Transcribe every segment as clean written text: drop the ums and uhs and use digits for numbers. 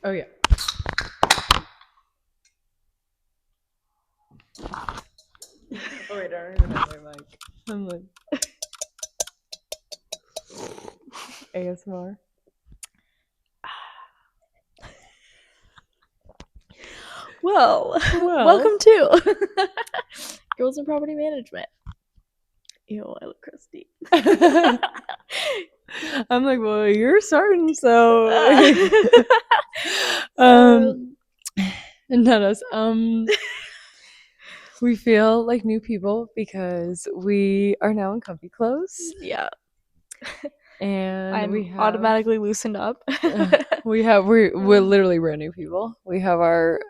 Oh yeah. Oh wait, I don't even have my mic. I'm like ASMR. Well, Well, welcome to Girls in Property Management. Ew, I look crusty. I'm like, well, you're starting, so um, um, not us. We feel like new people because we are now in comfy clothes, yeah, and I'm we have automatically loosened up. we're literally brand new people. We have our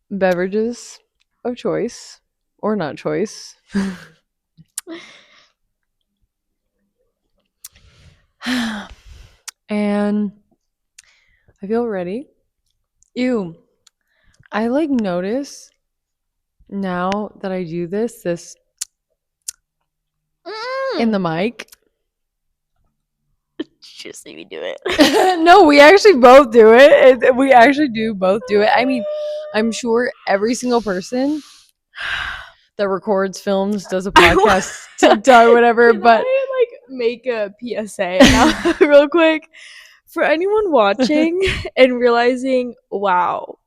beverages of choice or not choice. And I feel ready. Ew. I like notice now that I do this in the mic. Just see me do it. No, we actually both do it. We actually do both do it. I mean, I'm sure every single person that records, films, does a podcast, TikTok, whatever, Can but I make a PSA now, real quick, for anyone watching and realizing, wow,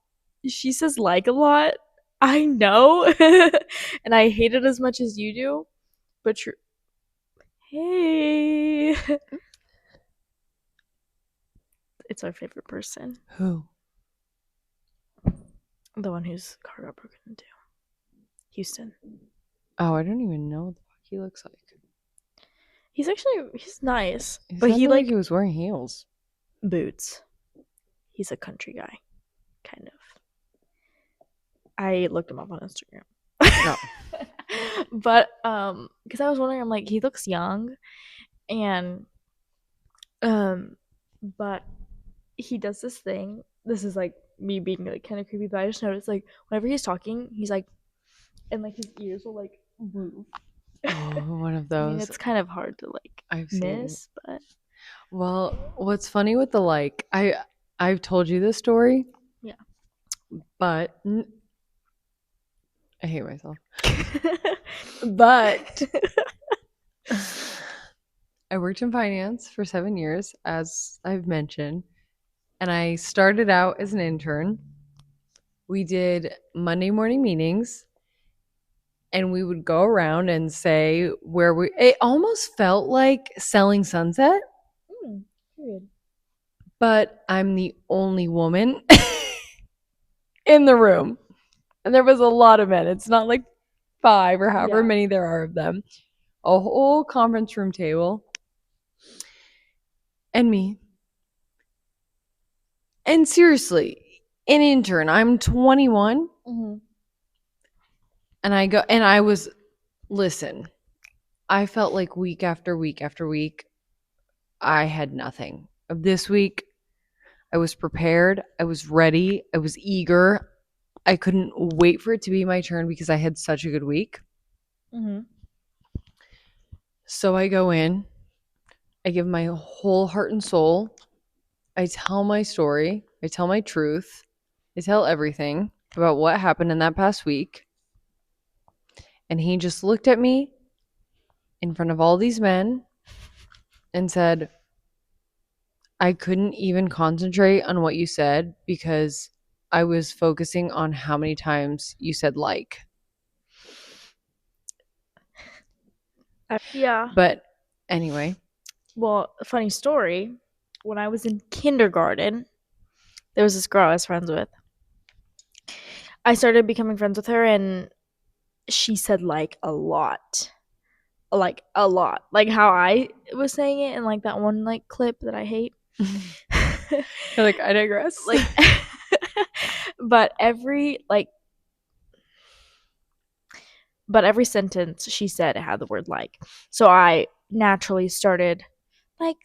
she says like a lot. I know, and I hate it as much as you do. But you're, hey, it's our favorite person, who? the one whose car got broken into. Houston. Oh, I don't even know what the fuck he looks like. He's nice, He but he sounded like like he was wearing heels. boots. He's a country guy, kind of. I looked him up on Instagram. No. But because I was wondering, I'm like, he looks young, and um, but he does this thing. This is like me being like kind of creepy, but I just noticed like whenever he's talking, he's like, and like his ears will like move. Oh, one of I mean, those. it's kind of hard to like I've seen. miss, but Well, what's funny with the like, I've told you this story, yeah. but I hate myself. But I worked in finance for 7 years, as I've mentioned, and I started out as an intern. We did Monday morning meetings, and we would go around and say where we. It almost felt like selling sunset, Period. but I'm the only woman in the room. And there was a lot of men. It's not like five or however Yeah. many there are of them. A whole conference room table and me. And seriously, an intern. I'm 21 Mm-hmm. and I go and I was listen. I felt like week after week after week I had nothing. This week I was prepared, I was ready, I was eager. I couldn't wait for it to be my turn because I had such a good week. Mm-hmm. So I go in, I give my whole heart and soul. I tell my story, I tell my truth, I tell everything about what happened in that past week. And he just looked at me in front of all these men and said, I couldn't even concentrate on what you said because I was focusing on how many times you said like. Yeah. But anyway, Well, a funny story. When I was in kindergarten, there was this girl I was friends with. I started becoming friends with her, and she said like a lot. Like a lot. Like how I was saying it in like that one like clip that I hate. you're like, I digress. Like but every sentence she said had the word like. So I naturally started like.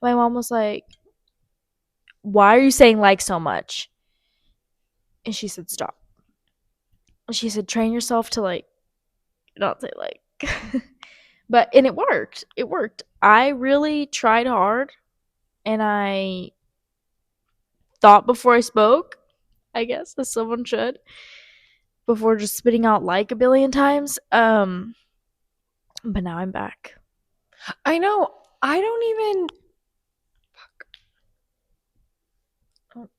My mom was like, why are you saying like so much? And she said, stop. She said, train yourself to like not say like. And it worked. It worked. I really tried hard, and I thought before I spoke, I guess, as someone should, before just spitting out like a billion times. But now I'm back. I know. I don't even. Oh,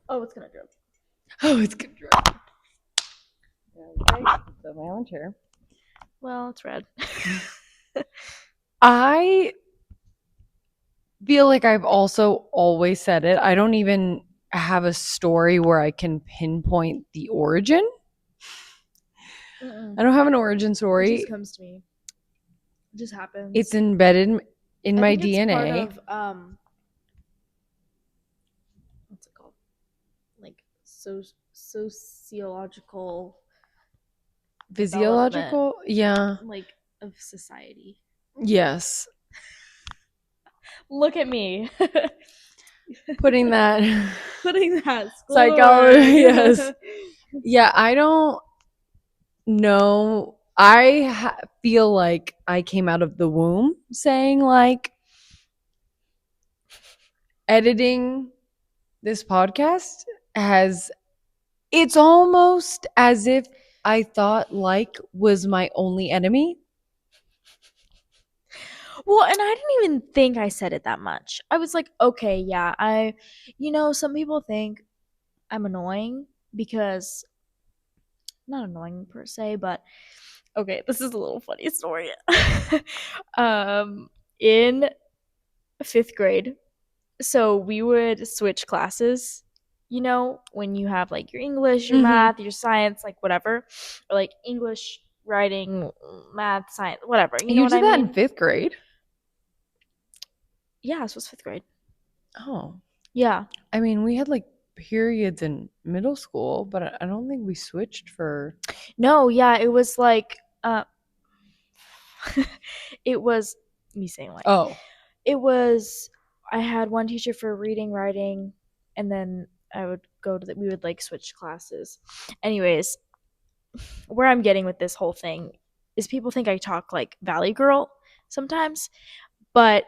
oh it's gonna drip. Oh, it's good. Okay, so my own chair. Well, it's red. I feel like I've also always said it. I don't even have a story where I can pinpoint the origin. Mm-mm. I don't have an origin It just story. comes to me. It just It's happens. embedded in I my think it's part DNA. of what's it called? Like sociological development, Physiological? Yeah. like of society. Yes. Look at me. Putting that Putting that school to psychology. Yes. work. Yeah, I don't know. I feel like I came out of the womb saying, like, editing this podcast has, it's almost as if I thought like was my only enemy. Well, and I didn't even think I said it that much. I was like, okay, yeah, some people think I'm annoying because not annoying per se, but okay, this is a little funny story. um, in fifth grade, so we would switch classes. When you have like your English, your Mm-hmm. math, your science, like whatever, or like English, writing, math, science, whatever. You know You what did I that in mean? fifth grade? Yeah, this was fifth grade. Oh, Yeah. I mean, we had like periods in middle school, but I don't think we switched for. No, yeah, it was like it was me saying like Oh, it was I had one teacher for reading, writing, and then I would go to we would like switch classes. Anyways, where I'm getting with this whole thing is people think I talk like Valley Girl sometimes, but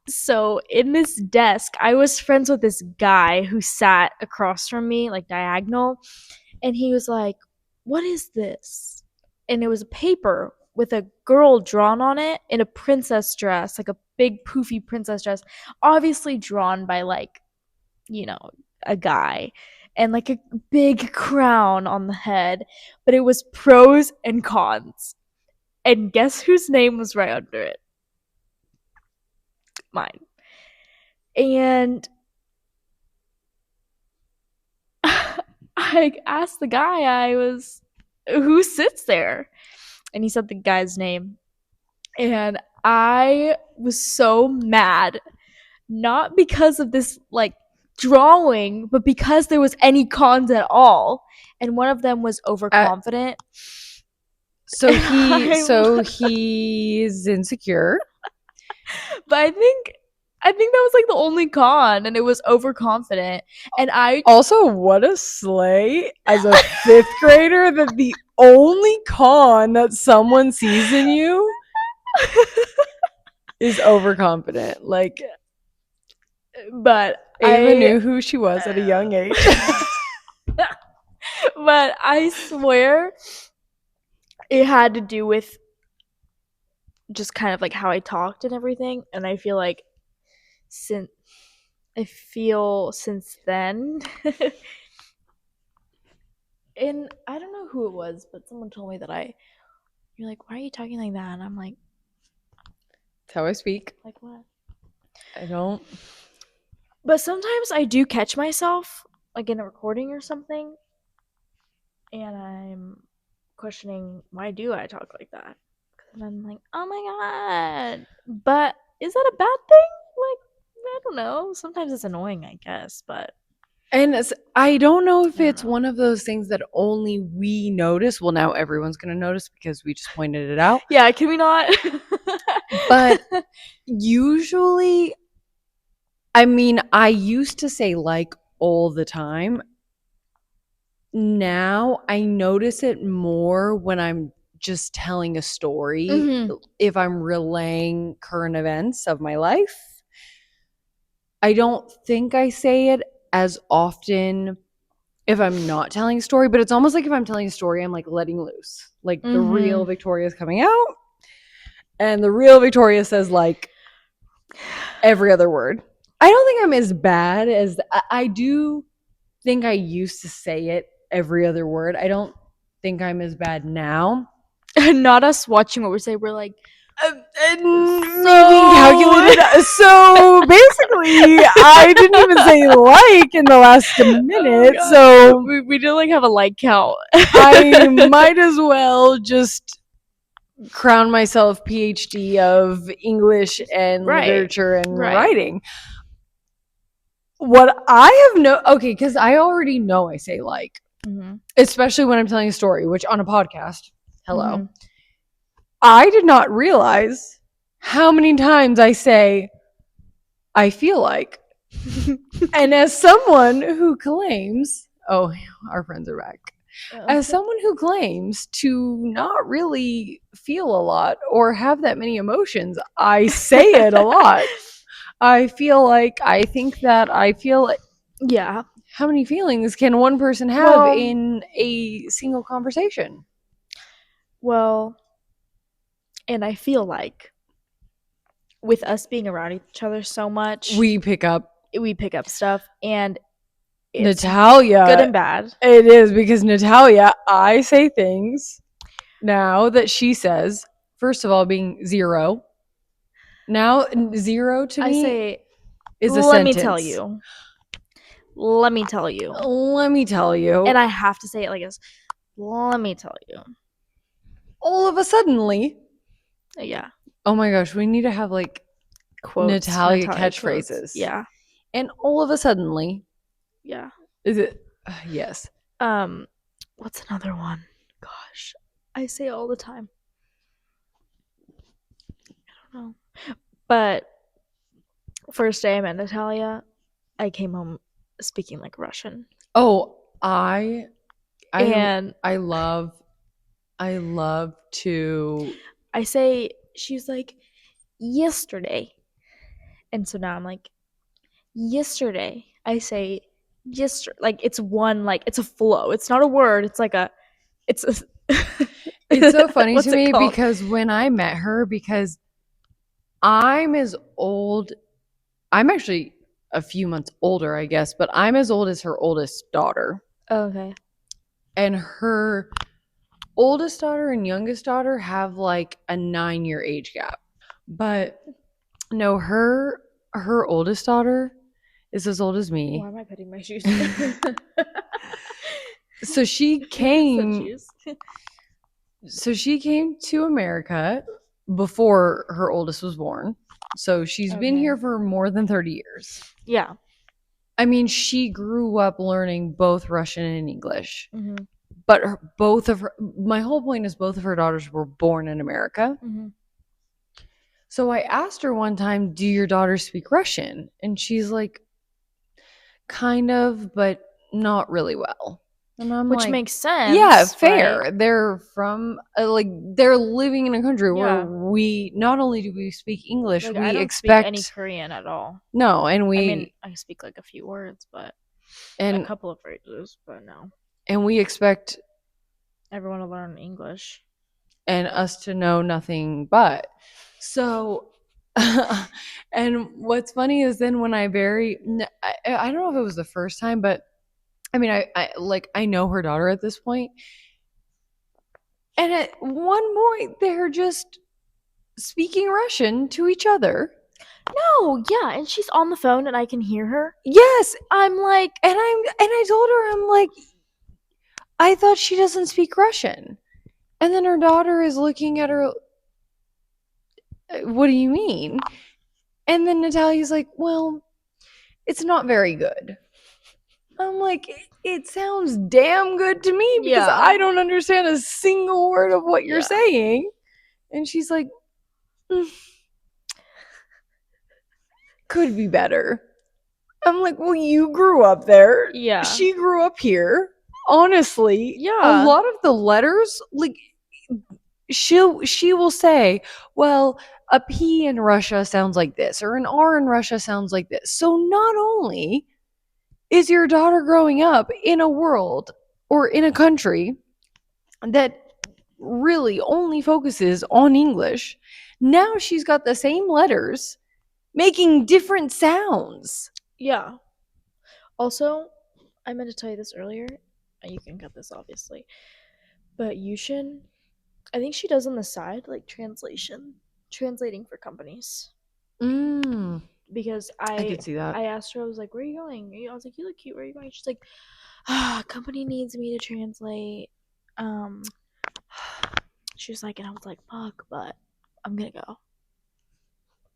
so in this desk, I was friends with this guy who sat across from me, like diagonal, and he was like, "What is this?" And it was a paper with a girl drawn on it in a princess dress, like a big poofy princess dress, obviously drawn by like, you know, a guy. And like a big crown on the head, but it was pros and cons. And guess whose name was right under it? Mine. And I asked the guy who sits there, and he said the guy's name, and I was so mad, not because of this like drawing, but because there was any cons at all, and one of them was uh, overconfident. so And he, so he's insecure. but I think that was like the only con, and it was overconfident, and I Also, what a slay as a fifth grader that the only con that someone sees in you is overconfident. Like, but Ava I knew who she was at a young age. but I swear it had to do with just kind of like how I talked and everything. And I feel like since since then, and I don't know who it was, but someone told me that you're like, why are you talking like that? And I'm That's how I speak. like what? I don't. But sometimes I do catch myself like in a recording or something, and I'm questioning why do I talk like that? And I'm like, oh my god. But is that a bad thing? Like, I don't know. Sometimes it's annoying, I guess, but And I don't know if I don't it's know. one of those things that only we notice. Well, now everyone's going to notice because we just pointed it out. Yeah, can we not? But usually, I mean, I used to say like all the time. Now I notice it more when I'm just telling a story, Hmm. if I'm relaying current events of my life. I don't think I say it as often if I'm not telling a story, but it's almost like if I'm telling a story, I'm like letting loose. Like the real Mm-hmm. Victoria is coming out, and the real Victoria says like every other word. I don't think I'm as bad as I do think I used to say it every other word. I don't think I'm as bad now. Not us watching what we say. We're like, And me being so. calculated. So basically, I didn't even say like in the last Oh minute. god, So we didn't like have a like count. I might as well just crown myself PhD of English and Right, literature and right. writing. What I have okay, because I already know I say like, Mm-hmm. especially when I'm telling a story, which on a podcast, hello, Mm-hmm. I did not realize how many times I say, I feel like. And as someone who claims, oh, our friends are back. As someone who claims to not really feel a lot or have that many emotions, I say it a lot. I feel like, I think that, I feel like, Yeah. how many feelings can one person have Well, in a single conversation? well, and I feel like with us being around each other so much, We pick up we pick up stuff, and it's good Natalia. and bad. It is because Natalia, I say things now that she says, first of all, being zero. Now, zero to I me say, is a let me tell sentence. you. Let me tell you. Let me tell you, And I have to say it like this. Let me tell you. all of a suddenly, Yeah. oh my gosh, we need to have like Quotes, Natalia Natalia quotes. catchphrases. Yeah. And all of a suddenly, Yeah. is it? Yes. Um, what's another one? Gosh, I say it all the time. I don't know. But first day I met Natalia, I came home speaking like Russian. Oh, I, And I I love to. I say, she's like, yesterday. And so now I'm like, yesterday. I say, yesterday. Like, it's one, like, it's a flow. It's not a word. It's like a, it's It's so a, funny to what's it me called? because when I met her, because I'm as old, I'm actually a few months older, I guess, but I'm as old as her oldest daughter. Okay. And her oldest daughter and youngest daughter have like a 9-year age gap. But no, her oldest daughter is as old as Why me. am I putting my shoes? So she Said came shoes. so she came to America before her oldest was born. So she's been Okay. here for more than 30 years. Yeah. I mean, she grew up learning both Russian and English. Mm-hmm. But both of her, my whole point is both of her daughters were born in America. Mm-hmm. So I asked her one time, "Do your daughters speak Russian?" And she's like, "Kind of, but not really well." And I'm Which like, makes "Yeah, sense, right? fair. They're from like they're living in a country where Yeah. we not only do we speak English, Like, I we don't speak any expect Korean at all. no, I mean, I speak like a few words, but a and couple of phrases, but no. we expect Everyone to learn English. and us to know nothing but. So, and what's funny is then when I don't know if it was the first time, but I mean, I know her daughter at this point, and at one point they're just speaking Russian to each other. No, yeah, and she's on the phone and I can hear her. Yes, I'm like, and I told her I'm like, I thought she doesn't speak Russian, and then her daughter is looking at her. What do you mean? And then Natalia's like, well, it's not very good. I'm like, it sounds damn good to me because yeah, I don't understand a single word of what you're yeah, saying. And she's like, "Mm, could be better." I'm like, well, you grew up there. yeah, She grew up here. Honestly, a yeah. lot of the letters, like, she will say, well, a P in Russia sounds like this, or an R in Russia sounds like this. So not only is your daughter growing up in a world or in a country that really only focuses on English, now she's got the same letters making different sounds. Yeah. Also, I meant to tell you this earlier. You can cut this, obviously. But Yushin, I think she does on the side, like translating for companies. Mm, Because I I could see that. I asked her, I was like, "Where are you going?" I was like, "You look cute. Where are you going?" She's like, company needs me to translate. Um, she was like, and I was like, "Fuck," but I'm gonna go.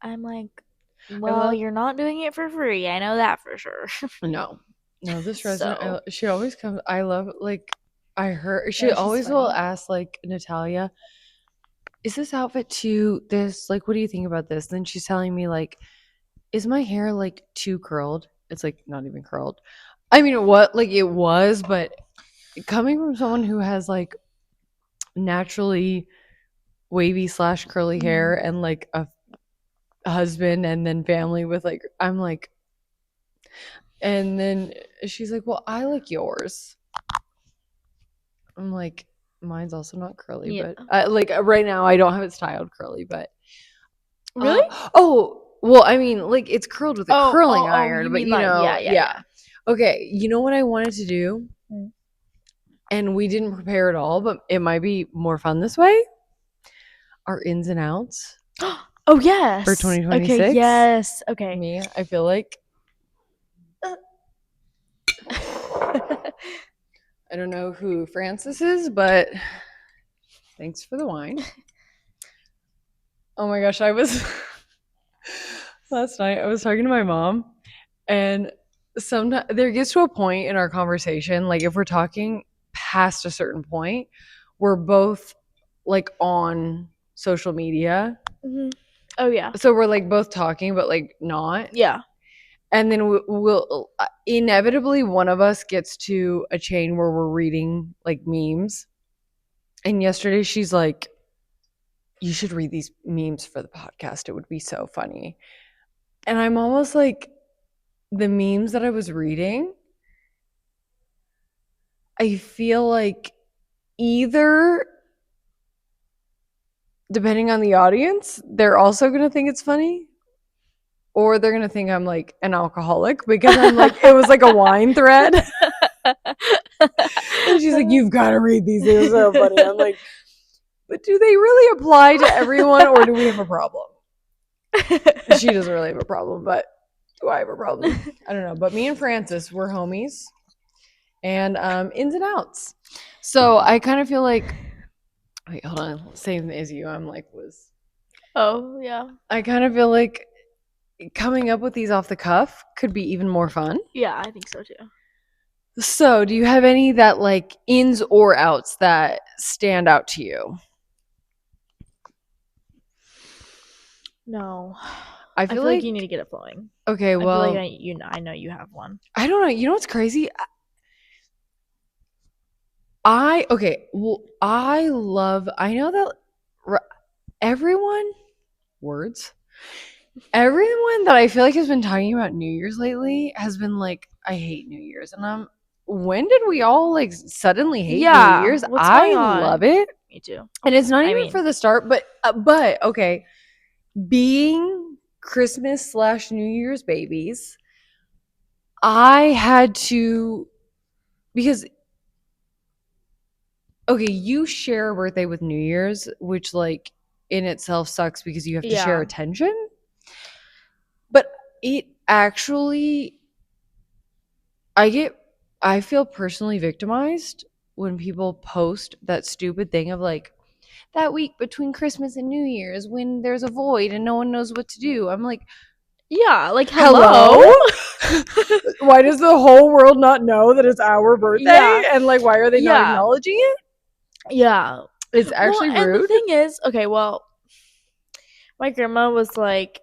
I'm like, I well, love you're not doing it for free. I know that for sure. no. No, this resident So she always comes I love like I heard she yeah, she's always will funny. ask like Natalia, is this outfit too this? Like, what do you think about this? Then she's telling me like, is my hair like too curled? It's like not even curled. I mean, what like it was, but coming from someone who has like naturally wavy slash curly hair Mhm. and like a husband and then family with like I'm like, and then she's like, well, I like yours. I'm like, mine's also not curly, Yeah. but like right now I don't have it styled curly, but Really? oh, well, I mean, like it's curled with a Oh, curling oh, oh, iron, you but mean like yeah, yeah, yeah. yeah. Okay, you know what I wanted to do, Mm. and we didn't prepare at all, but it might be more fun this way. Our ins and outs Oh for yes. Okay, 2026. yes. Okay. Me, I feel like I don't know who Francis is, but thanks for the wine. Oh my gosh, I was last night. I was talking to my mom, and sometimes there gets to a point in our conversation, like if we're talking past a certain point, we're both like on social media. Mhm. Oh yeah. So we're like both talking, but like not. Yeah. And then we'll inevitably one of us gets to a chain where we're reading like memes. And yesterday she's like, you should read these memes for the podcast. It would be so funny. And I'm almost like, the memes that I was reading, I feel like either depending on the audience, they're also going to think it's funny or they're going to think I'm like an alcoholic because I'm like, it was like a wine thread. And she's like, you've got to read these. They're so funny. I'm like, but do they really apply to everyone or do we have a problem? She doesn't really have a problem, but do I have a problem? I don't know. But me and Francis, we're homies and ins and outs. So I kind of feel like, wait, hold on. Same as you. I'm like, Oh yeah. I kind of feel like coming up with these off the cuff could be even more fun. Yeah, I think so too. So, do you have any that like ins or outs that stand out to you? No. I I feel feel like you need like to get it flowing. okay, I feel like well, I know you have one. I don't know. You know what's crazy? I okay, well, I love. I know that everyone words. Everyone that I feel like has been talking about New Year's lately has been like, I hate New Year's, and I'm. When did we all like suddenly hate New Yeah. Year's? What's going I love on? it. Me too. And it's not I even mean, for the start, but okay, being Christmas slash New Year's babies, I had to because okay, you share a birthday with New Year's, which like in itself sucks because you have to share yeah. attention. But it actually, I get, I feel personally victimized when people post that stupid thing of like that week between Christmas and New Year's when there's a void and no one knows what to do. I'm like, Yeah, like hello? hello? Why does the whole world not know that it's our birthday? Yeah. And like, why are they not Yeah. acknowledging it? Yeah. It's Well, actually and the rude. thing is, okay, well, my grandma was like,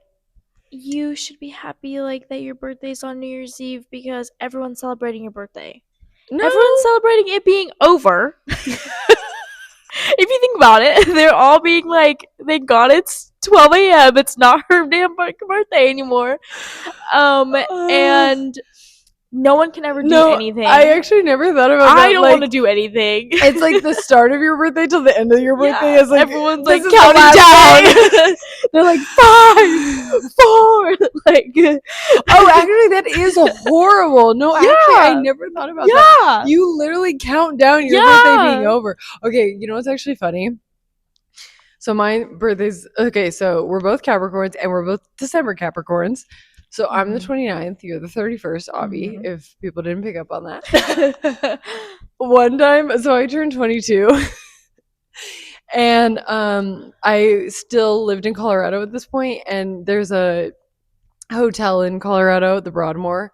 you should be happy like that your birthday's on New Year's Eve because everyone's celebrating your birthday. No. Everyone's celebrating it being over. If you think about it, they're all being like, thank God it's 12 a.m. It's not her damn birthday anymore. Uh, And no one can ever do no, I anything. actually never thought about I that. don't want to Like, do anything. it's like the start of your birthday till the end of your birthday Yeah, is like, everyone's this like is the counting last down. They're like five, day. 4, like Oh, actually, that is horrible. No, actually, I yeah, never thought about that. yeah, You literally count down your birthday being yeah. over. Okay, you know what's actually funny? So my birthday's okay, so we're both Capricorns and we're both December Capricorns. So I'm the Mm-hmm. 29th, you're the 31st, Avi, Mm-hmm. if people didn't pick up on that. One time, so I turned 22 and I still lived in Colorado at this point, and there's a hotel in Colorado, the Broadmoor.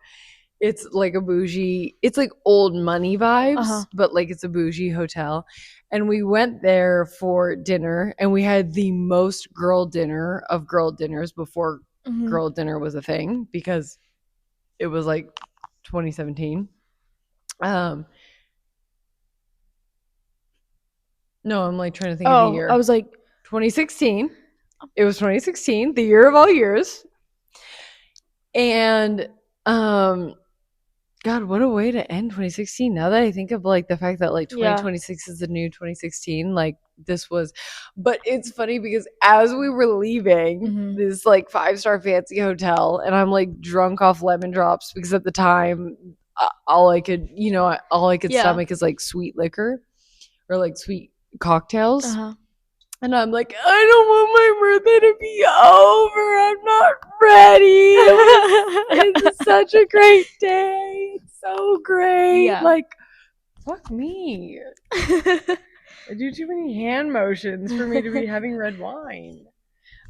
It's like a bougie, it's like old money Uh-huh. vibes, but like it's a bougie hotel. And we went there for dinner and we had the most girl dinner of girl dinners before Mm-hmm. girl dinner was a thing, because it was like 2017. Um no, I'm like trying to think of the Oh, I year. was like, 2016. It was 2016, the year of all years. And um God, what a way to end 2016. Now that I think of like the fact that like yeah. 2026 is the new 2016, like this was, but it's funny because as we were leaving Mm-hmm. this like five-star fancy hotel, and I'm like drunk off lemon drops because at the time, all I could, all I could Yeah. stomach is like sweet liquor or like sweet cocktails. Uh-huh. And I'm like, I don't want my birthday to be over. I'm not ready. It's such a great day. It's so great. Yeah. Like, fuck me. I do too many hand motions for me to be having red wine.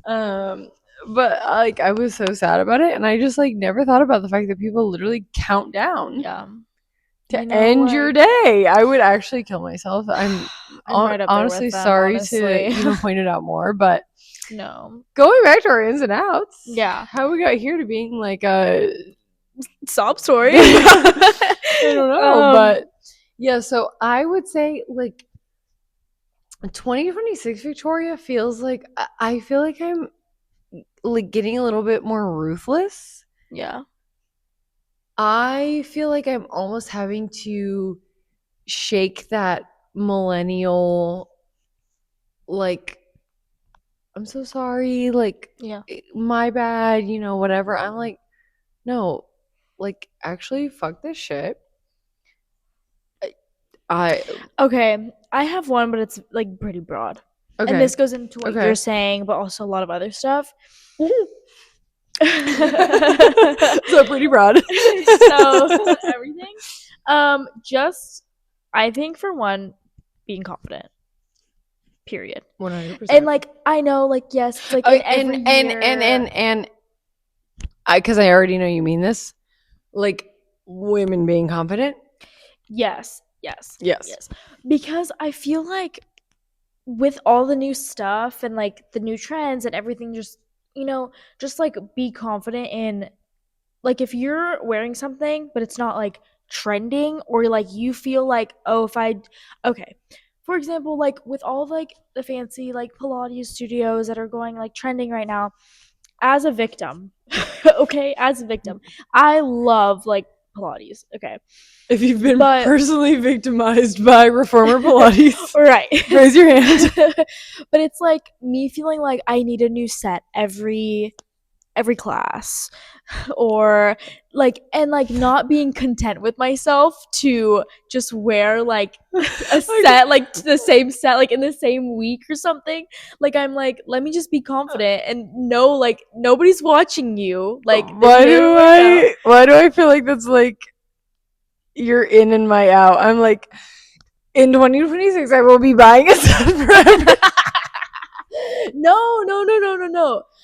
Um, but like I was so sad about it, and I just like never thought about the fact that people literally count down Yeah. You to know, end your like day. I would actually kill myself. I'm I'm right up there honestly with them, sorry to honestly. even point it out more, but No. going back to our ins and outs, Yeah. how we got here to being like a Sob story. I don't know, um but yeah, so I would say like 2026 Victoria feels like I feel like I'm like getting a little bit more ruthless. yeah. I feel like I'm almost having to shake that millennial, like, I'm so sorry, like, Yeah. my bad, whatever. I'm like, no, like, actually, fuck this shit. I, Okay, I have one, but it's like pretty broad. And okay, this goes into what you're okay. saying, but also a lot of other stuff. So pretty broad. So everything. Just I think for one, being confident. Period. And 100%. like I know, like yes, it's like in Okay, every year. and because I already know you mean this, like women being confident. Yes, yes, Yes. yes. Because I feel like with all the new stuff and like the new trends and everything, just like be confident in like if you're wearing something but it's not like trending or like you feel like oh if I okay for example like with all of like the fancy like Pilates studios that are going like trending right now as a victim okay as a victim I love like Pilates okay If you've been but personally victimized by reformer Pilates, right raise your hand. but it's like me feeling like I need a new set every class or like and like not being content with myself to just wear like a Okay. set like the same set like in the same week or something like I'm like let me just be confident and know like nobody's watching you like they're here right now. Why do I feel like that's like you're in and my out? I'm like, in 2026 I will be buying a set forever. No,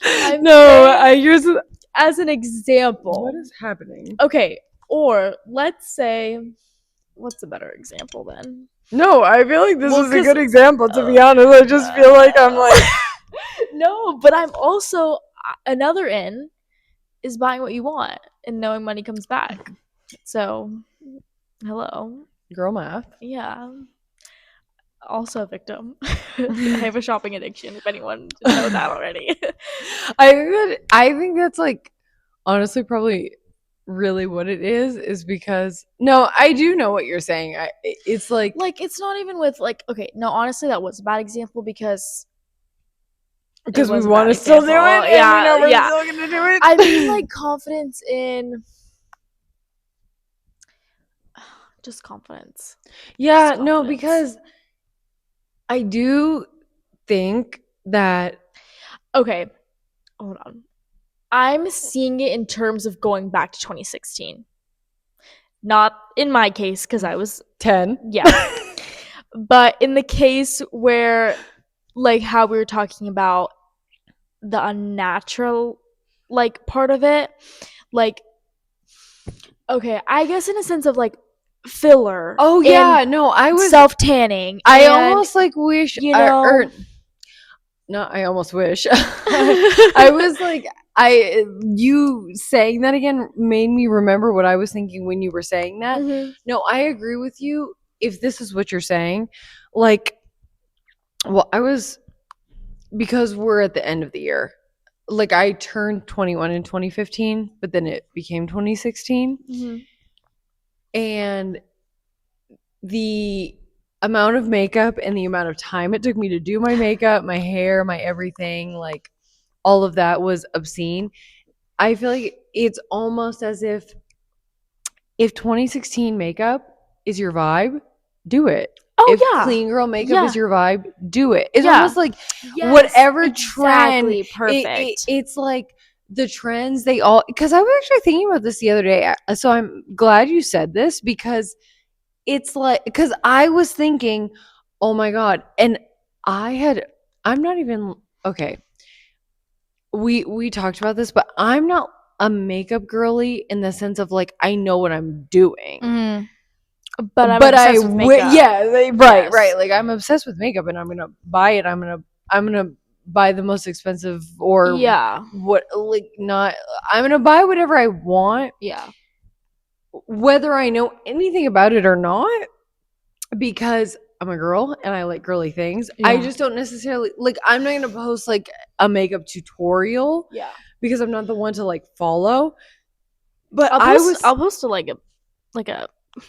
I'm No, saying here's as an what example. is happening. Okay, or let's say what's a better example then? No, I feel like this Well, is a because good example, to be uh, honest. I just feel like I'm like, no, but I'm also another in is buying what you want and knowing money comes back. So, hello, girl math. yeah. Also a victim. I have a shopping addiction, if anyone didn't know that already. I think that's like honestly probably really what it is because no, I do know what you're saying. It's like Like, it's not even with, like, okay, no, honestly, that was a bad example because it because we was a want bad to still do example. it and we Yeah, know we're yeah. still gonna do I mean, it. like, confidence in just confidence. Just Yeah, no, confidence. because I do think that Okay, hold on. I'm seeing it in terms of going back to 2016. Not in my case, because I was, 10. yeah. But in the case where, like, how we were talking about the unnatural, like, part of it, like, okay, I guess in a sense of, like, filler Oh and yeah, no, self tanning I and, almost like wish you know, or no, I almost wish. I was like I you saying that again made me remember what I was thinking when you were saying that. Mhm. No, I agree with you if this is what you're saying. Like well, I was because we're at the end of the year. Like I turned 21 in 2015, but then it became 2016 Mhm. and the amount of makeup and the amount of time it took me to do my makeup, my hair, my everything, like all of that was obscene. I feel like it's almost as if 2016 makeup is your vibe, do it. Oh If yeah. clean girl makeup is Yeah. your vibe, do it. It's Yeah. almost like Yes, whatever trend exactly. Perfect. it's like the trends they all because I was actually thinking about this the other day. So I'm glad you said this because it's like because I was thinking, oh my god, and I'm not even okay. We talked about this, but I'm not a makeup girly in the sense of like I know what I'm doing. Mhm. But I'm But obsessed with makeup. yeah, right, right. Yes. Like I'm obsessed with makeup and I'm gonna buy it. I'm gonna buy the most expensive or Yeah. what like not I'm gonna buy whatever I want, Yeah. whether I know anything about it or not. Because I'm a girl and I like girly things. I Yeah. just don't necessarily like I'm not gonna post like a makeup tutorial Yeah. because I'm not the one to like follow. But I'll I post was I'll post a like a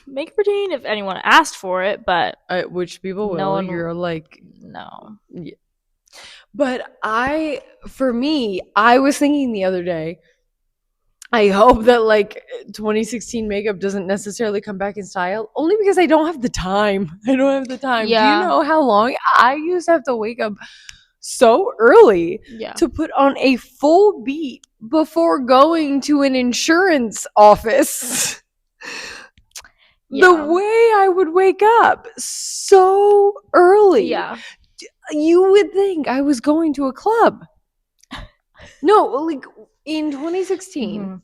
makeup routine if anyone asked for it, but which people no will. one You're like no. yeah. But for me, I was thinking the other day, I hope that like 2016 makeup doesn't necessarily come back in style only because I don't have the time. I don't have the time. Do you Yeah. know how long I used to have to wake up so early Yeah. to put on a full beat before going to an insurance office? The Yeah. way I would wake up so early. Yeah. You would think I was going to a club. No, like in 2016, Mhm.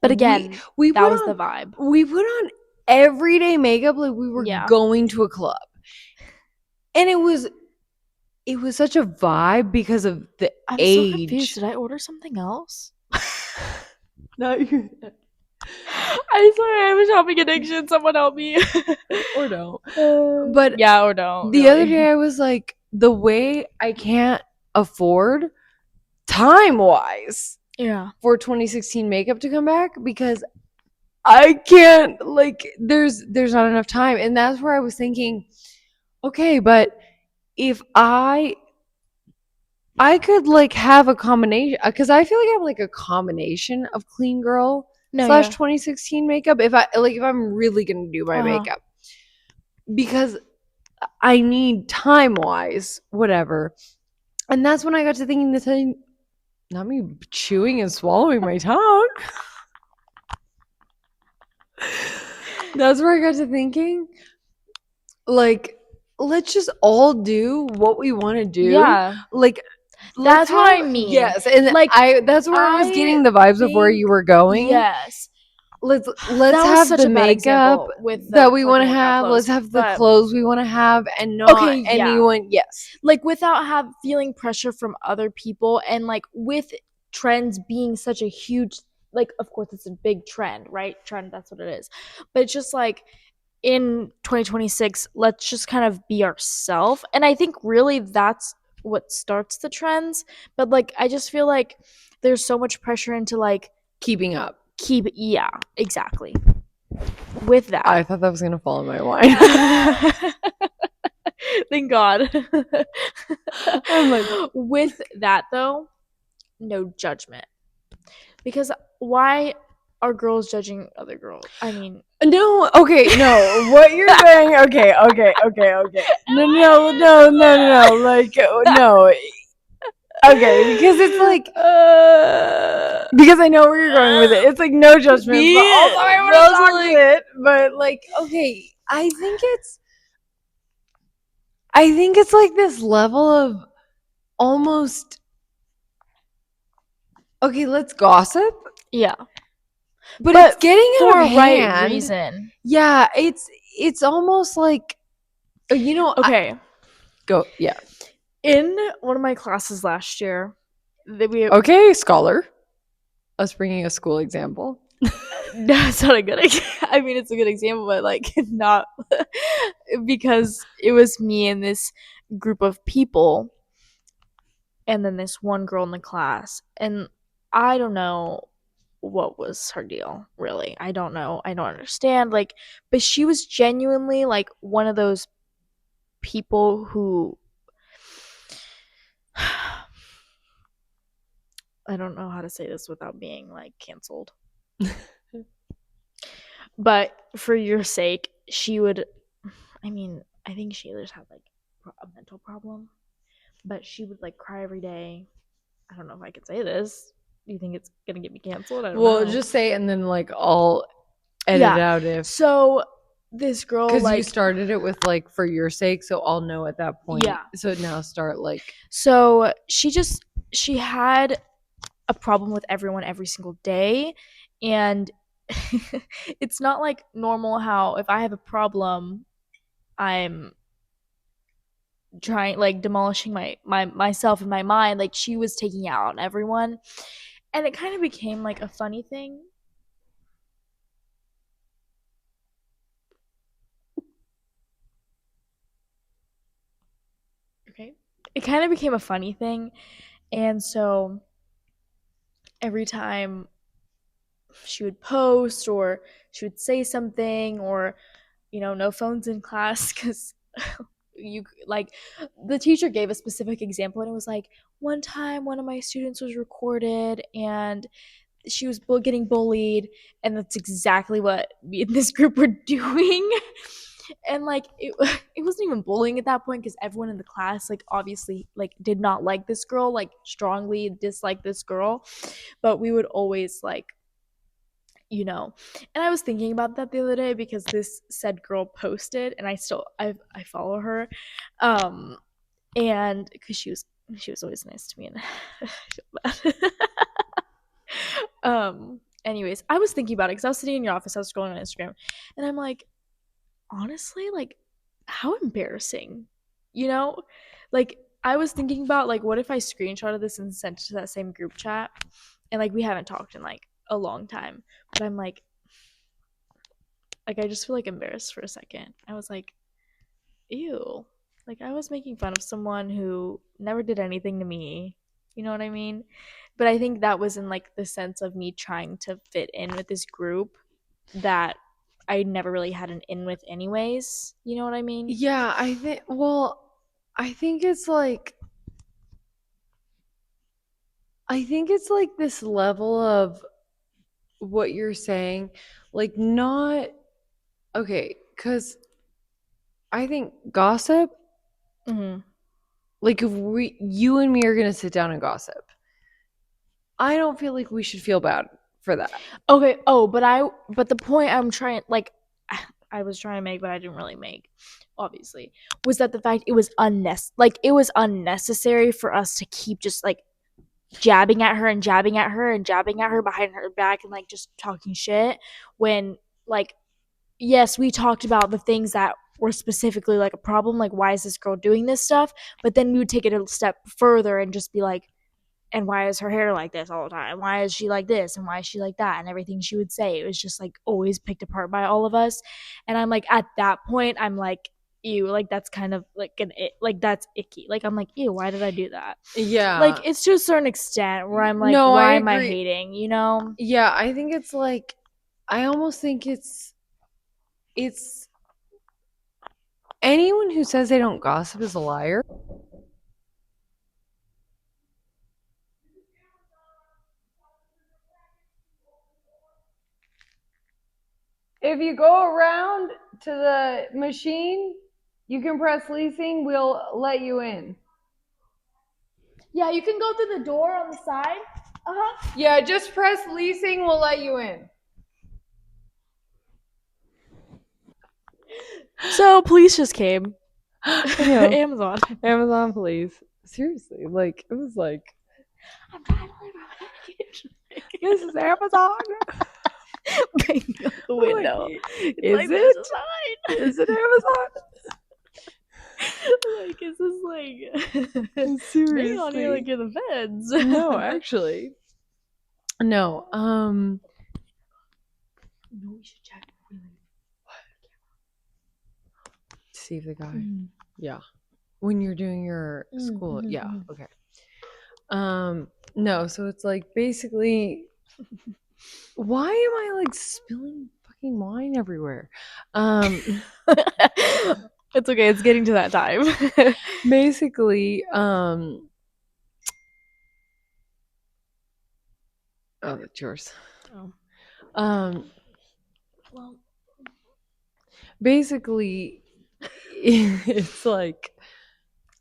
But we again, we that put was on the vibe. we put on everyday makeup like we were Yeah. going to a club. And it was such a vibe because of the I'm so confused. age. Did I order something else? Not you I'm sorry, I have a shopping addiction. Someone help me. or don't. But Yeah, or don't, the other day really. I was like, the way I can't afford time wise Yeah. for 2016 makeup to come back because I can't like there's not enough time. And that's where I was thinking, okay, but if I could like have a combination because I feel like I have like a combination of clean girl No, slash yeah. 2016 makeup if I'm really gonna do my Uh-huh. makeup because I need time wise whatever. And that's when I got to thinking the thing, not me chewing and swallowing my tongue. That's where I got to thinking, like, let's just all do what we want to do. Yeah. Like, let's That's what have I mean. yes, and Like, that's where I was I getting the vibes of where think, you were going. yes. Let's That was have such the a bad makeup example with that the we want fucking to workout have. Let's clothes. have the But clothes we want to have, and not okay, yeah. anyone. Yes, Like, without have feeling pressure from other people, and like with trends being such a huge, like, of course it's a big trend, right? Trend, that's what it is. But it's just like, in 2026, let's just kind of be ourselves. And I think really that's what starts the trends. But like, I just feel like there's so much pressure into like Keeping up. yeah, exactly. With I that, thought that was gonna fall in my wine. thank God. I'm like, With that though, no judgment. Because why are girls judging other girls? I mean, no, okay, no. What you're saying, okay. No. Like, no. Okay, because it's like, because I know where you're going with it. It's like no judgment, but me, also I want but to also talk like, shit. But like, okay, I think it's like this level of almost, okay, let's gossip, yeah, but it's but getting out for of a right hand. reason. Yeah, it's almost like, Okay, go, yeah. in one of my classes last year, that we Okay, scholar. Us bringing a school example. that's not a good. I mean, it's a good example, but like not because it was me and this group of people, and then this one girl in the class, and I don't know what was her deal. Really, I don't know. I don't understand. Like, but she was genuinely like one of those people who I don't know how to say this without being like canceled. But for your sake, she would. I mean, I think she just had like a mental problem, but she would like cry every day. I don't know if I could say this. Do you think it's gonna get me canceled? I don't Well, know. just say, and then like I'll edit it Yeah. out if, So this girl, because you like, started it with like for your sake, so I'll know at that point. yeah. So now start like, So she had a problem with everyone every single day, and it's not like normal how if I have a problem, I'm trying like demolishing my myself in my mind. Like she was taking out on everyone, and it kind of became like a funny thing. Okay, it kind of became a funny thing, and so every time she would post or she would say something or no phones in class because you like the teacher gave a specific example and it was like one time one of my students was recorded and she was getting bullied, and that's exactly what me and this group were doing. And like it wasn't even bullying at that point because everyone in the class like obviously like did not like this girl, like strongly disliked this girl, but we would always like and I was thinking about that the other day because this said girl posted, and I follow her, um and because she was always nice to me, and I feel bad. Anyways, I was thinking about it because I was sitting in your office, I was scrolling on Instagram, and I'm like, honestly, like, how embarrassing, you know? Like, I was thinking about like, what if I screenshotted this and sent it to that same group chat, and like we haven't talked in like a long time, but I'm like I just feel like embarrassed for a second. I was like, ew. Like I was making fun of someone who never did anything to me. You know what I mean? But I think that was in like the sense of me trying to fit in with this group that I never really had an in with anyways. You know what I mean? yeah, I think it's like, I think it's like this level of what you're saying, like not, okay, because I think gossip, Mhm. like if you and me are gonna sit down and gossip, I don't feel like we should feel bad for that. Okay. Oh, but the point I'm trying like I was trying to make, but I didn't really make, obviously, was that the fact it was unnecessary for us to keep just like jabbing at her and jabbing at her and jabbing at her behind her back and like just talking shit when like yes, we talked about the things that were specifically like a problem, like why is this girl doing this stuff, but then we would take it a step further and just be like, And why is her hair like this all the time? Why is she like this? And why is she like that? And everything she would say, it was just like always picked apart by all of us. And I'm like, at that point, I'm like, ew, like that's kind of like like that's icky. Like I'm like, ew, why did I do that? Like Yeah. it's to a certain extent where I'm like, No, I why am I agree. hating? You know? Yeah, I think it's like I almost think it's anyone who says they don't gossip is a liar. If you go around to the machine, you can press leasing, we'll let you in. Yeah, you can go through the door on the side. Yeah, just press leasing, we'll let you in. So police just came. I know. Amazon. Amazon, please. Seriously, like it was like I'm trying to leave my package. this is Amazon. Banging on the I'm like, window. It's is like there's a it? sign. Is it Amazon? Like, is this like banging on here like Seriously. you're the feds? No, actually. No. No, we should check. See if the guy. Mm. Yeah. When you're doing your school. Yeah. Mm. Okay. No, so it's like basically why am I like spilling fucking wine everywhere? It's okay. It's getting to that time. Basically, oh, that's yours. Oh. Um, Well, basically, it's like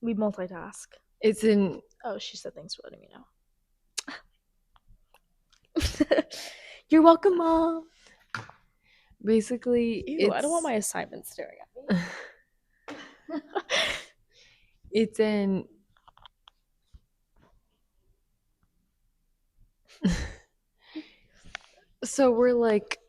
we multitask. it's in Oh, she said thanks for letting me know. You're welcome, Mom. basically Ew, I don't want it's my assignment staring at me. it's in so we're like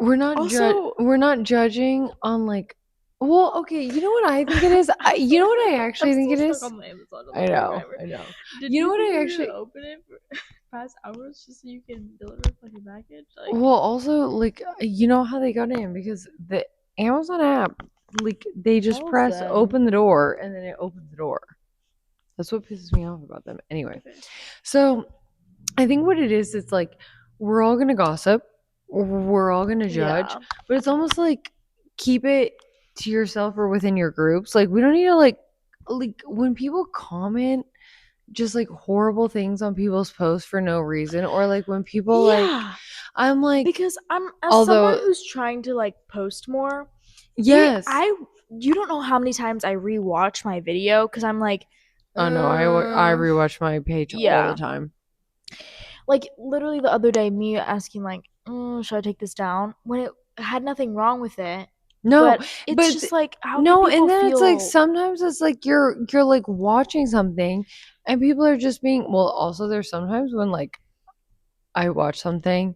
Also, we're not judging on like well okay you know what I think it is you know what I I'm actually think still it stuck is on my Amazon I delivery know driver. I know Did you know you what think I we were gonna actually open it for past hours just so you can deliver a fucking package? Like, well also like you know how they got in because the Amazon app like they just tells press them. open the door and then it opens the door. That's what pisses me off about them anyway. Okay. So I think what it is, it's like we're all gonna gossip, we're all gonna judge, Yeah. but it's almost like keep it to yourself or within your groups. Like we don't need to like when people comment just like horrible things on people's posts for no reason, or like when people like Yeah. I'm like Because I'm as someone although who's trying to like post more, yes. you don't know how many times I rewatch my video because I'm like, Oh no, I uh, rewatch my page all the yeah. time. Like literally the other day, me asking like, should I take this down when it had nothing wrong with it, No, but it's but just like, how can no, and people then it's like feel? sometimes it's like you're like watching something and people are just being well, also there's sometimes when like I watch something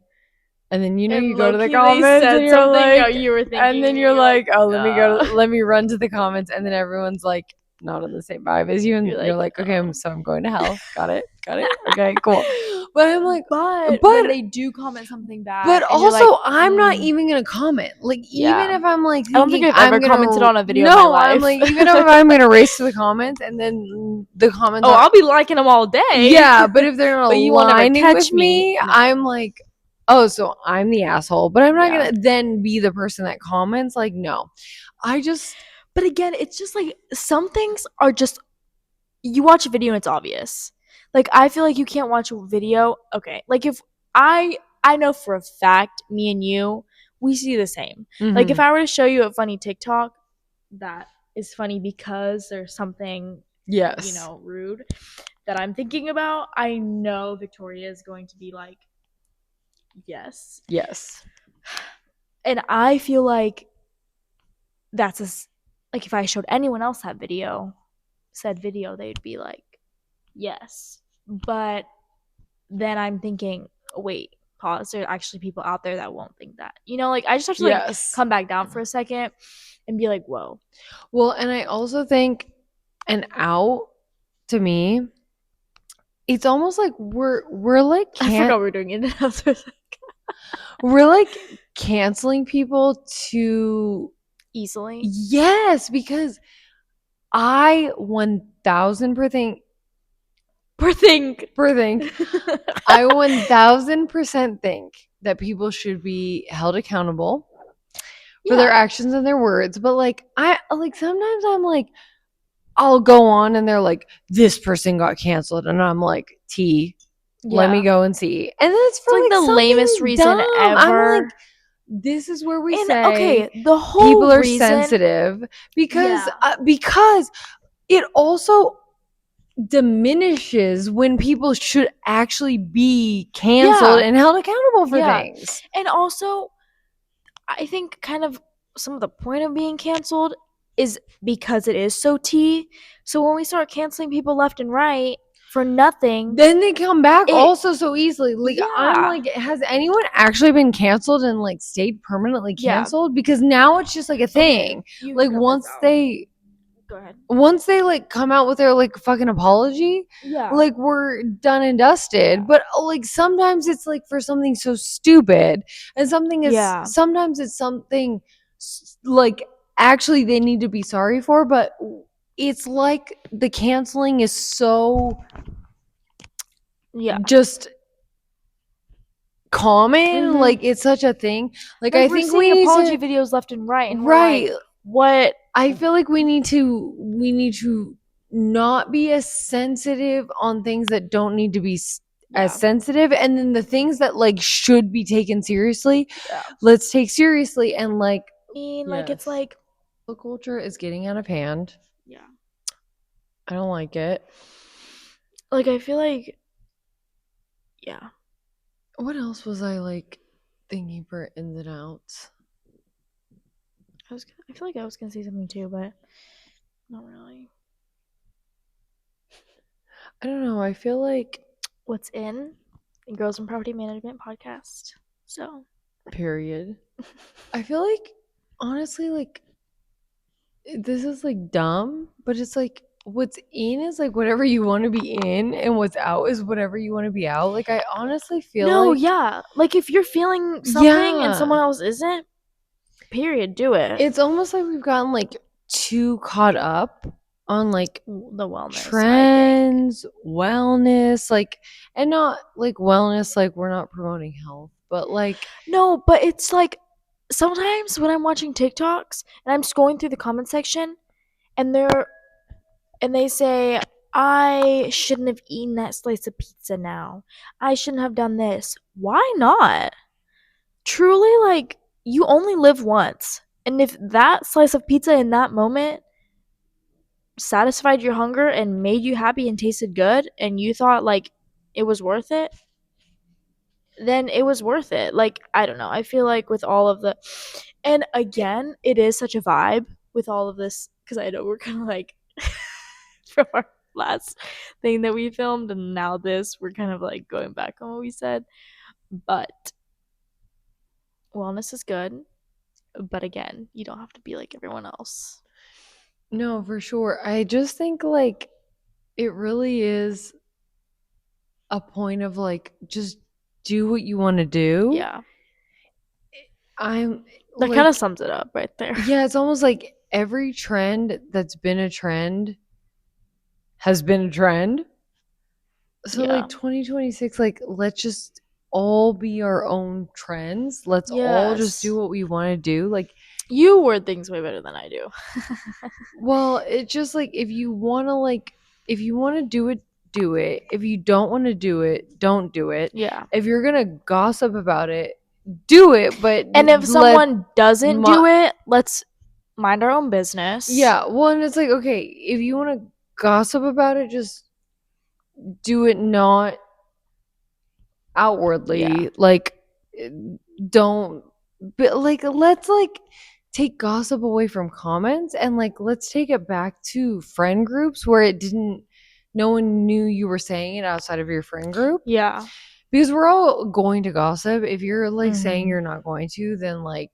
and then you know And you go low to the key, they comments and said you're something like you were and then thinking, and you're you're like, like, "Oh, no. let me run to the comments." And then everyone's like not on the same vibe as you You're and you're like, like, "Okay, no. so I'm going to hell." Got it? Got it? Okay, cool. But I'm like, But when but they do comment something but back, and you're like, also, I'm not even gonna comment. Like, even yeah. if I'm like I don't think thinking I've ever I'm commented gonna on a video in my no, I'm life. like even if I'm gonna race to the comments and then the comments Oh, are I'll be liking them all day. yeah, but if they're not But you won't ever aligning with catch me. me, I'm No. like, oh, so I'm the asshole. But I'm not Yeah. gonna then be the person that comments. Like, no, I just But again, it's just like some things are just you watch a video and it's obvious. Like I feel like you can't watch a video. Okay. Like if I know for a fact me and you we see the same. Like if mhm. I were to show you a funny TikTok that is funny because there's something Yes, rude that I'm thinking about, I know Victoria is going to be like, yes. yes, And I feel like that's like if I showed anyone else that said video, they'd be like, yes. But then I'm thinking, wait, pause. There are actually people out there that won't think that. Like I just have to like yes. come back down for a second and be like, whoa. Well, and I also think an out. to me, it's almost like we're like I can't forgot we were doing in and out. we're like canceling people to Easily. yes, because I 1000% Poor thing. per think I 1000% think that people should be held accountable for their Yeah. actions and their words. But like I like sometimes I'm like I'll go on and they're like, this person got canceled, and I'm like, T, let me Yeah. go and see. And then it's for It's like like the lamest something reason dumb. I'm like, ever. this is where we And say okay, the whole people are reason. sensitive Yeah. because it also diminishes when people should actually be canceled Yeah. and held accountable for Yeah. things. And also, I think kind of some of the point of being canceled is because it is so tea. So when we start canceling people left and right for nothing, Then they come back it also so easily. Like I'm yeah. like, has anyone actually been canceled and like stayed permanently Yeah. canceled? Because now it's just like a Okay, thing. you can Like cut this out. Go ahead. once they like come out with their like fucking apology, Yeah. like we're done and dusted. Yeah. But like sometimes it's like for something so stupid, and Yeah. sometimes it's something like actually they need to be sorry for, but it's like the canceling is so Yeah. just common, Mhm. like it's such a thing. Like Like I we're think seeing we need apology to videos left and right and we're like, right. what? I feel like we need to not be as sensitive on things that don't need to be as Yeah. sensitive, and then the things that like should be taken seriously, Yeah. let's take seriously. And like I mean, like it's yes, like the culture is getting out of hand. yeah. I don't like it. Like I feel like yeah. What else was I like thinking for ins and outs? I feel like I was gonna say something too, but not really. I don't know. I feel like What's in the Girls in Property Management podcast. So period. I feel like honestly like this is like dumb, but it's like what's in is like whatever you want to be in, and what's out is whatever you want to be out. Like I honestly feel no, like yeah. Like if you're feeling something and yeah, someone else isn't, period, do it. it's almost like we've gotten like too caught up on like The wellness, I think. trends, wellness, like and not like wellness like we're not promoting health, but like No, but it's like sometimes when I'm watching TikToks and I'm scrolling through the comment section and they say I shouldn't have eaten that slice of pizza now. I shouldn't have done this. Why not? Truly, like you only live once. And if that slice of pizza in that moment satisfied your hunger and made you happy and tasted good and you thought like it was worth it, then it was worth it. Like, I don't know. I feel like with all of the, and again, it is such a vibe with all of this because I know we're kind of like from our last thing that we filmed and now this, we're kind of like going back on what we said. But wellness is good. But again, you don't have to be like everyone else. no, for sure. I just think like it really is a point of like just do what you want to do. Yeah. I'm That kind of like, sums it up right there. yeah, it's almost like every trend that's been a trend has been a trend. So, Yeah. like 2026, like, let's just all be our own trends. Let's all just do Yes. what we want to do. Like, You word things way better than I do. well, it's just like if you want to do it, do it. If you don't want to do it, don't do it. Yeah. If you're gonna gossip about it, do it, but And if let someone doesn't my do it, let's mind our own business. yeah. Well, and it's like okay, if you want to gossip about it, just do it not Yeah. outwardly. Like, don't. But like, let's like take gossip away from comments and like let's take it back to friend groups where it didn't. No one knew you were saying it outside of your friend group Yeah. because we're all going to gossip. If you're like saying Mm-hmm. you're not going to, then like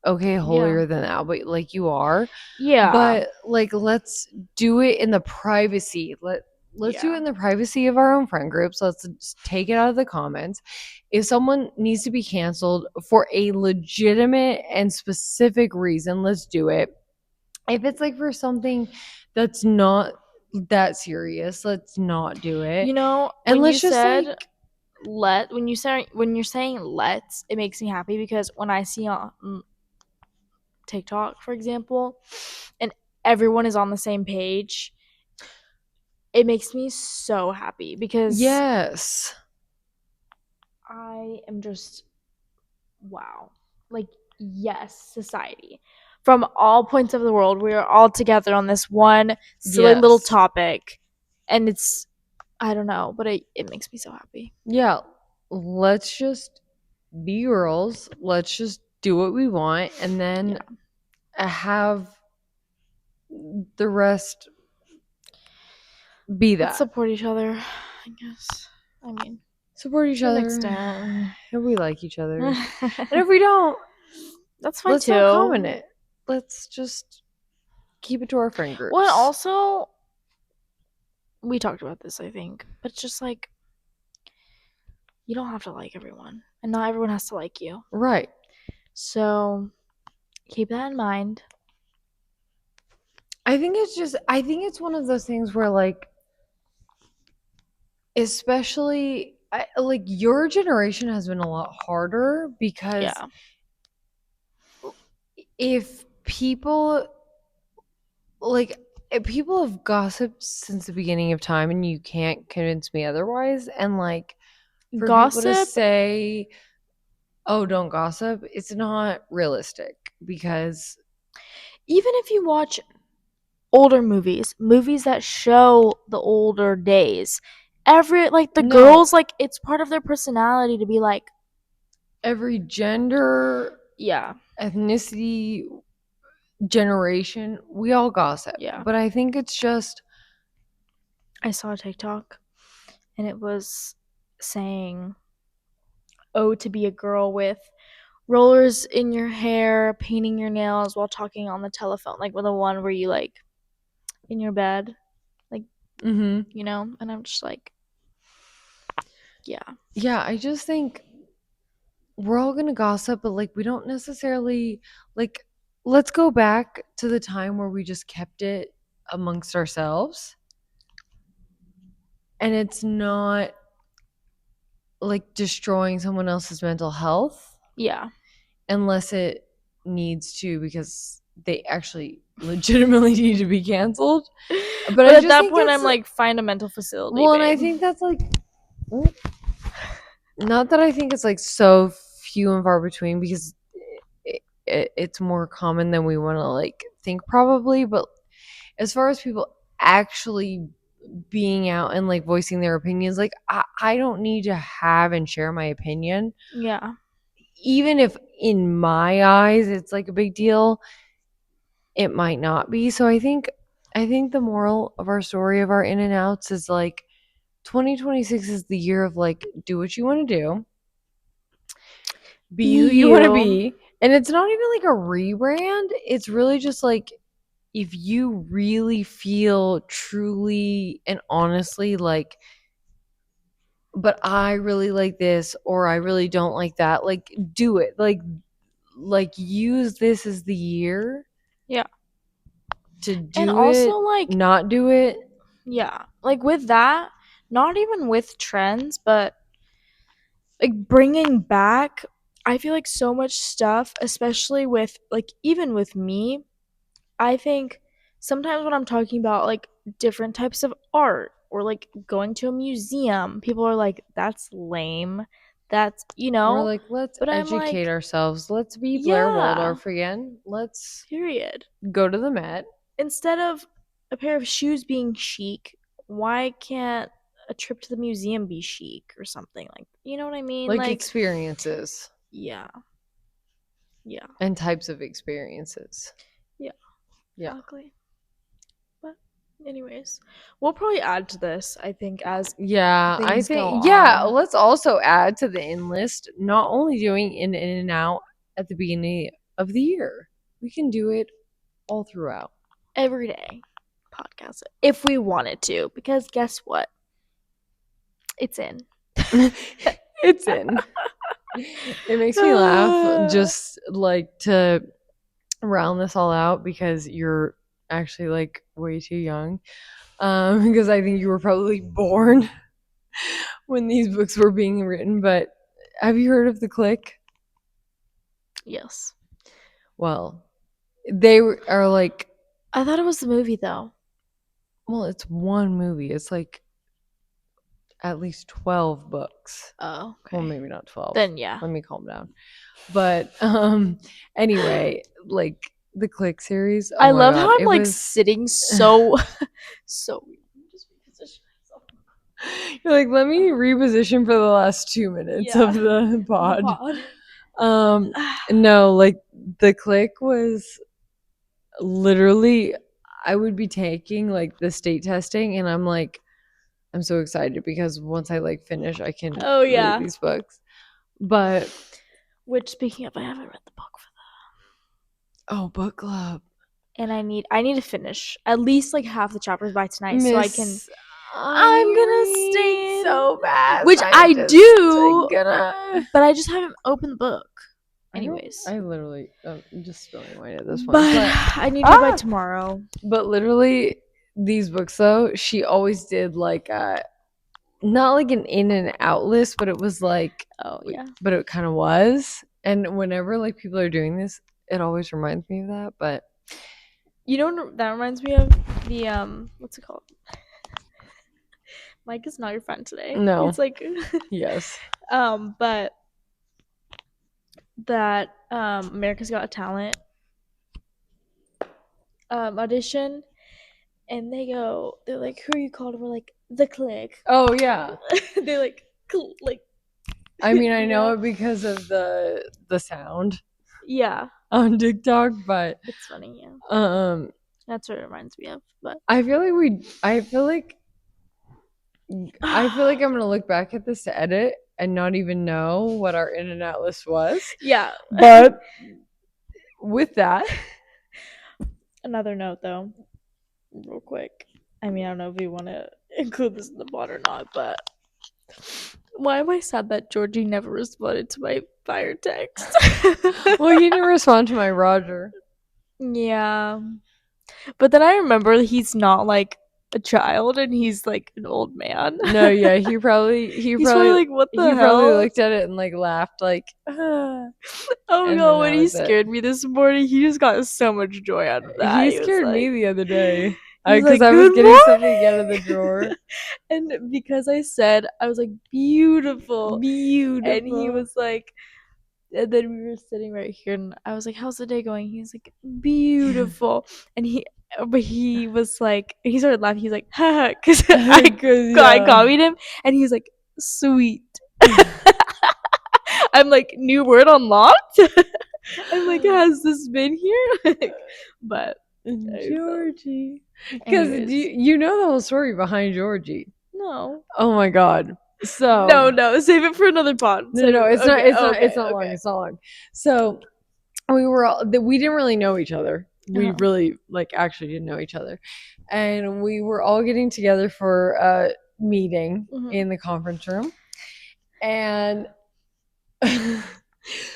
okay, Yeah. holier than thou, but like you are. Yeah. But like let's do it in the privacy. Let's do it Yeah. in the privacy of our own friend groups. Let's just take it out of the comments. If someone needs to be canceled for a legitimate and specific reason, let's do it. If it's like for something that's not that serious, let's not do it. You know, And when you let's just said like when you're saying let's, it makes me happy because when I see on TikTok, for example, and everyone is on the same page, it makes me so happy because yes. I am just wow. Like, yes, society. From all points of the world, we are all together on this one silly little Yes. topic. And it's, I don't know, but it makes me so happy. Yeah. Let's just be girls. Let's just do what we want and then Yeah. have the rest be Let's that. support each other, I guess. I mean, Support each to an other. extent. And we like each other. And if we don't, That's fine let's not comment too. it. Let's just keep it to our friend Well, groups. also, we talked about this, I think, but it's just like, you don't have to like everyone, and not everyone has to like you. Right. So, keep that in mind. I think it's one of those things where like especially like your generation has been a lot harder because Yeah. if people like if people have gossiped since the beginning of time and you can't convince me otherwise and like for people to Gossip, say oh don't gossip it's not realistic because even if you watch older movies that show the older days, every like the no girls, like it's part of their personality to be like, every gender yeah, ethnicity generation we all gossip yeah. but I think it's just I saw a TikTok and it was saying, "Oh, to be a girl with rollers in your hair, painting your nails while talking on the telephone, like with the one where you like in your bed, like mhm. And I'm just like, yeah, Yeah, I just think we're all gonna gossip, but like we don't necessarily like let's go back to the time where we just kept it amongst ourselves and it's not like destroying someone else's mental health yeah." unless it needs to because they actually legitimately need to be canceled. But But I at just that think point, it's I'm like, find a mental facility, well, and I babe. think that's like not that I think it's like so few and far between because it's more common than we want to like think probably but as far as people actually being out and like voicing their opinions like I don't need to have and share my opinion Yeah, even if in my eyes it's like a big deal it might not be so I think the moral of our story of our in and outs is like 2026 is the year of like do what you want to do be who you want to you, be and it's not even like a rebrand it's really just like if you really feel truly and honestly like but I really like this or I really don't like that like do it like use this as the year yeah, to and do also it like, not do it yeah, like with that, not even with trends, but like bringing back. I feel like so much stuff, especially with like even with me. I think sometimes when I'm talking about like different types of art or like going to a museum, people are like, that's lame. That's, we're like let's but I'm educate like, ourselves let's be Blair yeah, Waldorf again let's period. go to the Met Instead of a pair of shoes being chic, why can't a trip to the museum be chic or something like, you know what I mean? like Like, experiences yeah, yeah, and types of experiences yeah, yeah exactly. But, anyways, we'll probably add to this, I think, as yeah, I things go think yeah, on. let's also add to the in list not only doing in and out at the beginning of the year. We can do it all throughout. Every day podcast it if we wanted to, because guess what? It's in. It's in. It makes me laugh just like to round this all out because you're actually like way too young. Because I think you were probably born when these books were being written. But have you heard of The Click? Yes. Well, they are like, I thought it was the movie though. well, it's one movie. It's like at least 12 books. Oh, okay. Well, maybe not 12. Then yeah. Let me calm down. But anyway, like the Click series. Oh I my love God, how I'm it like was sitting so weird. Just reposition myself. You're like, let me reposition for the last 2 minutes of the pod. No, like the Click was literally, I would be taking like the state testing, and I'm like, I'm so excited because once I like finish, I can read these books. But which, speaking of, I haven't read the book for book club, and I need to finish at least like half the chapters by tonight, so I can. Miss, I'm gonna read stay in, so bad, which I do, gonna. but I just haven't opened the book. Anyways, I literally just spilling wine at this point. but But I need to do it by tomorrow. But literally, these books though, she always did like not like an in and out list, but it was like, Oh yeah. but it kind of was. And whenever like people are doing this, it always reminds me of that. But You know what that reminds me of? The what's it called? Mike is not your friend today. No. It's like yes. But that America's Got a Talent audition, and they're like, who are you called? And we're like, The Click. Oh yeah. They're like I mean, I know it because of the sound. Yeah. On TikTok, but it's funny, yeah. That's what it reminds me of. But I feel like I'm gonna look back at this to edit and not even know what our in and out list was. Yeah. But with that, another note though, real quick. I mean, I don't know if we want to include this in the pod or not, but why am I sad that Georgie never responded to my fire text? Well, he didn't respond to my Roger. Yeah. But then I remember he's not like a child and he's like an old man. No, yeah, he probably like, what the hell? Probably looked at it and like laughed like oh no, when he scared me this morning, he just got so much joy out of that. He scared me the other day. Because I was getting something out of the drawer. And because I said, I was like, beautiful. Beautiful. And he was like, and then we were sitting right here and I was like, how's the day going? He's like, beautiful. And he was like, he started laughing. He's like, haha, because I copied him. And he was like, sweet. I'm like, new word unlocked? I'm like, has this been here? But Georgie. Because you know the whole story behind Georgie. No. Oh my God. So no, save it for another pod. No, it's not. It's not long. It's not long. So we didn't really know each other. We really like actually didn't know each other, and we were all getting together for a meeting in the conference room, and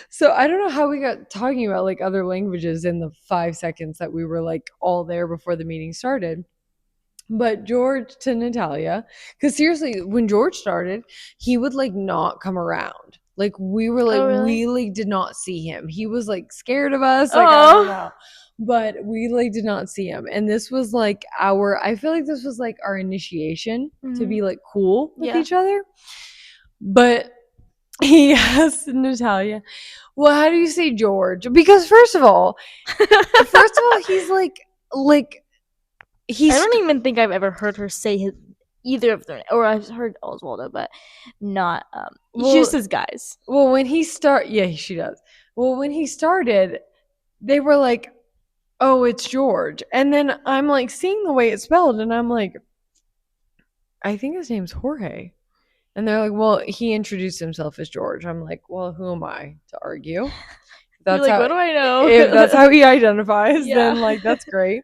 so I don't know how we got talking about like other languages in the 5 seconds that we were like all there before the meeting started. But George to Natalia, because seriously, when George started, he would like not come around. Like we were like, we like did not see him. He was like scared of us. Like, I don't know. But we like did not see him. And this was like I feel like this was like our initiation to be like cool with each other. But he asked Natalia, well, how do you say George? Because first of all, he's like I don't even think I've ever heard her say either of them, or I've heard Oswaldo, but not she just says guys. Well, when he she does. Well, when he started, they were like, "Oh, it's George," and then I'm like seeing the way it's spelled, and I'm like, "I think his name's Jorge," and they're like, "Well, he introduced himself as George." I'm like, "Well, who am I to argue?" You're that's like, how what do I know? if that's how he identifies, Yeah. then like that's great.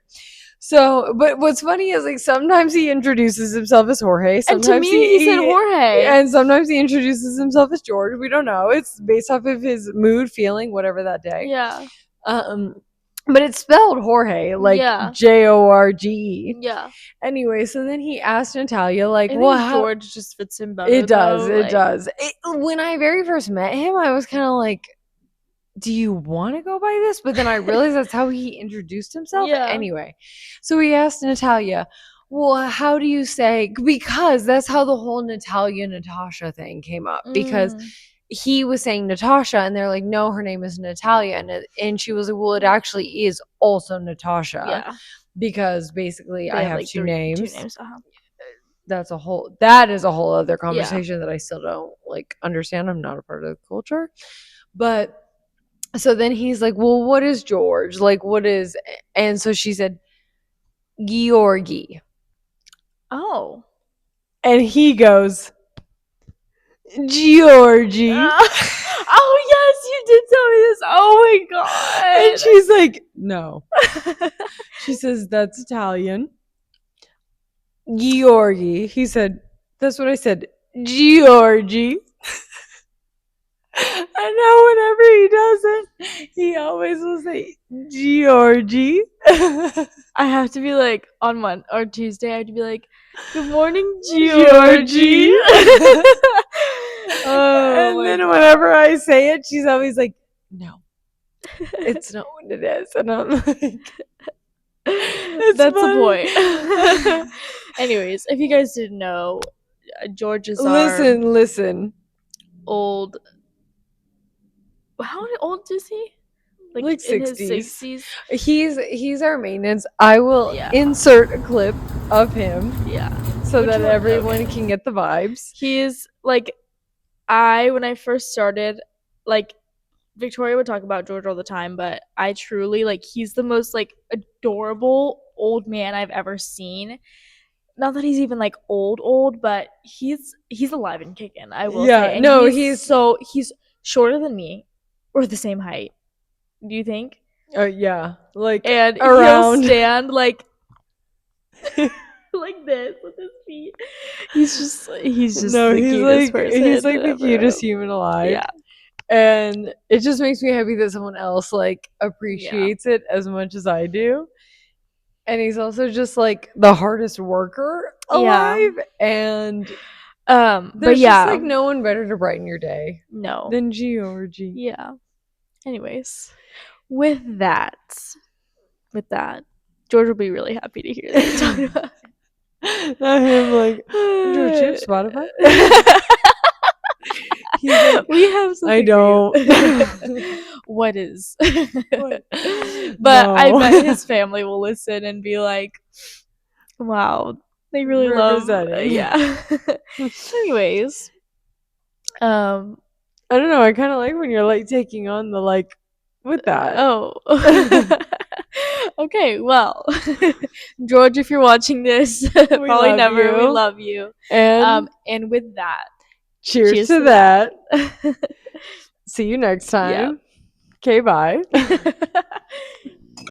So, but what's funny is like sometimes he introduces himself as Jorge, And to sometimes me, he said Jorge. and sometimes he introduces himself as George. We don't know. It's based off of his mood, feeling, whatever that day. Yeah. Um, but it's spelled Jorge, like Yeah. Jorge. Yeah. Anyway, so then he asked Natalia, like, I well, think how George just fits him better, it does, though. it Like, does. When I very first met him, I was kind of like, do you want to go by this? But then I realized that's how he introduced himself. yeah. Anyway, so he asked Natalia, well, how do you say? Because that's how the whole Natalia Natasha thing came up. Because Mm. he was saying Natasha, and they're like, no, her name is Natalia. And she was like, well, it actually is also Natasha. Yeah. Because basically They I have have like two two names. names. That is a whole other Yeah. conversation that I still don't like understand. I'm not a part of the culture. But so then he's like, well, what is George? Like, what is, and so she said, Georgi. Oh. And he goes, Georgie. Oh, yes, you did tell me this. Oh, my And God. she's like, no. She says, that's Italian. Georgi. He said, that's what I said, Georgie. And now whenever he does it, he always will say, Georgie. I have to be like, on Monday or Tuesday, I have to be like, good morning, Georgie. Georgie. Oh, And my then God. whenever I say it, she's always like, no, it's not what it is. And I'm like, it's That's the funny. point. Anyways, if you guys didn't know, George is our Listen. old. How old is he? Like In his 60s. 60s? He's our maintenance. I will Yeah. insert a clip of him Yeah. so Which that one? everyone Okay. can get the vibes. He is like, when I first started, like, Victoria would talk about George all the time, but I truly, like, he's the most, like, adorable old man I've ever seen. Not that he's even like old, but he's alive and kicking, I will Yeah, say. And no, he's shorter than me, or the same height. Do you think? yeah, like And he'll around. stand like like this with his feet. He's just No, the cutest he's person like the ever. cutest human alive. Yeah, And it just makes me happy that someone else like yeah, appreciates it as much as I do. And he's also just like the hardest worker yeah. alive. And But there's just like yeah, no one better to brighten your day no, than Georgie. yeah. Anyways, with that, George will be really happy to hear that you're talking about. Not him like, George, you have Spotify? He's like, We have I something don't. for you. What is? What? But I No. bet his family will listen and be like, "Wow, they really love." Representing. Yeah. Anyways, um. I don't know. I kind of like when you're like taking on the like with that. Oh. Okay. Well, George, if you're watching this, We probably love never. We you. love you. And And with that, cheers cheers to to that. that. See you next Yeah. time. Okay, bye.